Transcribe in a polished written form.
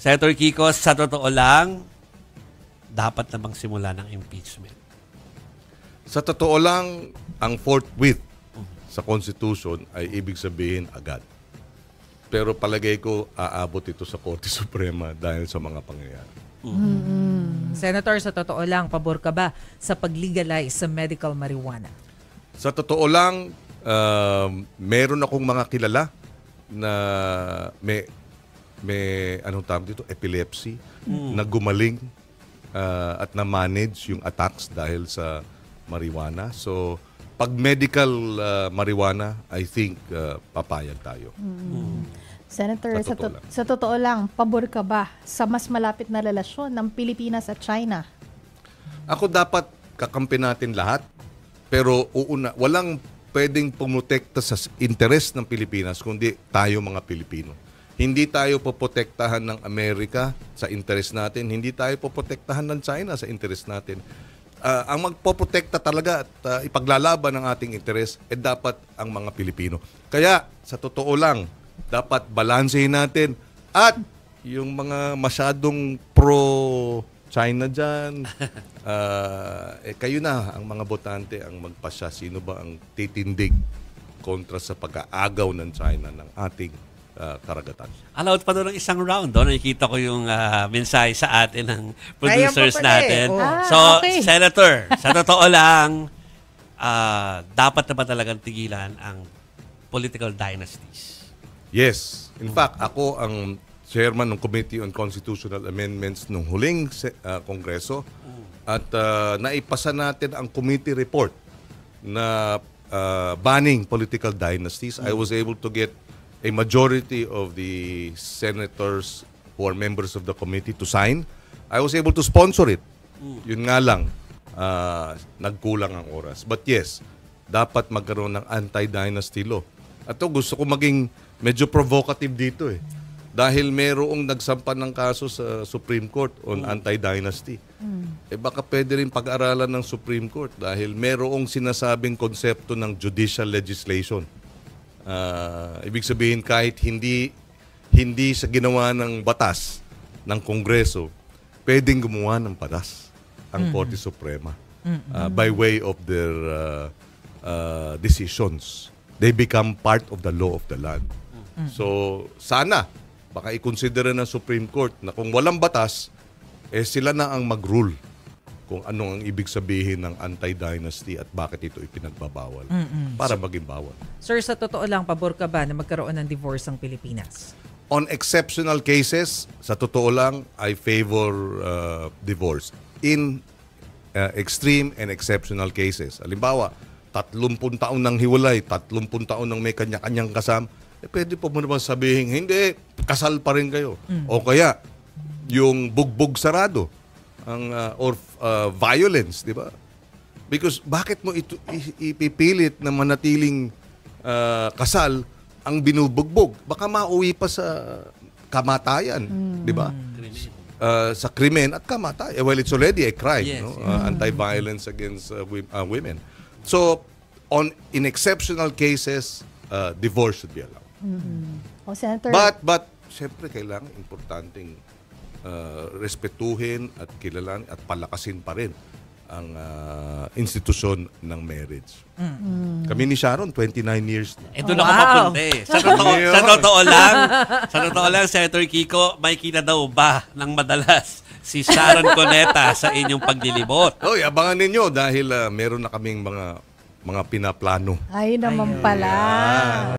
Senator Kiko, sa totoo lang, dapat na bang simula ng impeachment? Sa totoo lang, ang forthwith sa Constitution ay ibig sabihin agad. Pero palagay ko, aabot ito sa Korte Suprema dahil sa mga pangyayari. Senator, sa totoo lang, pabor ka ba sa pag-legalize sa medical marijuana? Sa totoo lang, meron akong mga kilala na may anong tawag dito, epilepsy, na gumaling at na-manage yung attacks dahil sa marijuana. So, pag medical marijuana, I think papayag tayo. Senator, Sa totoo lang. sa totoo lang, pabor ka ba sa mas malapit na relasyon ng Pilipinas at China? Ako dapat kakampi natin lahat, pero walang pwedeng pumotekta sa interes ng Pilipinas kundi tayo mga Pilipino. Hindi tayo poprotektahan ng Amerika sa interes natin, hindi tayo poprotektahan ng China sa interes natin. Ang magpoprotekta talaga at ipaglalaban ng ating interes dapat ang mga Pilipino. Kaya sa totoo lang, dapat balansehin natin at yung mga masyadong pro-China dyan, kayo na ang mga botante ang magpasya. Sino ba ang titindig kontra sa pag-aagaw ng China ng ating karagatan? Allowed pa doon ng isang round. Doon nakikita ko yung mensahe sa atin ng producers natin. So, okay. Senator, sa totoo lang, dapat na ba talagang tigilan ang political dynasties? Yes. In fact, ako ang chairman ng Committee on Constitutional Amendments nung huling Kongreso at naipasa natin ang committee report na banning political dynasties. I was able to get a majority of the senators who are members of the committee to sign. I was able to sponsor it. Yun nga lang, nagkulang ang oras. But yes, dapat magkaroon ng anti-dynasty law. At gusto ko maging medyo provocative dito eh. Dahil merong nagsampan ng kaso sa Supreme Court on anti-dynasty. Baka pwede rin pag-aralan ng Supreme Court dahil merong sinasabing konsepto ng judicial legislation. Ibig sabihin kahit hindi sa ginawa ng batas ng Kongreso, pwedeng gumawa ng batas ang Korte Suprema by way of their decisions. They become part of the law of the land. So sana baka i-consider ng Supreme Court na kung walang batas, sila na ang mag-rule kung ano ang ibig sabihin ng anti-dynasty at bakit ito ipinagbabawal para maging bawal. Sir, sa totoo lang, pabor ka ba na magkaroon ng divorce ang Pilipinas? On exceptional cases, sa totoo lang, I favor divorce. In extreme and exceptional cases. Halimbawa, 30 taon ng hiwalay, 30 taon ng may kanya-kanyang kasam, pwede po mo naman sabihin, hindi, kasal pa rin kayo. O kaya, yung bugbog sarado, ang or violence, di ba? Because bakit mo ipipilit na manatiling kasal ang binubugbog? Baka mauwi pa sa kamatayan, di ba? Sa krimen at kamatayan. Well, it's already a crime, Yes, no? Anti-violence against women. So, in exceptional cases, divorce should be allowed. O, Senator, But siyempre kailangan importanteng respetuhin at kilalanin at palakasin pa rin ang institusyon ng marriage. Kami ni Sharon, 29 years na. Doon ako papunta eh. Sa totoo lang, Senator Kiko, may kita daw ba ng madalas si Sharon Cuneta sa inyong paglilibot? Abangan ninyo dahil meron na kaming mga pinaplano. ay naman pala.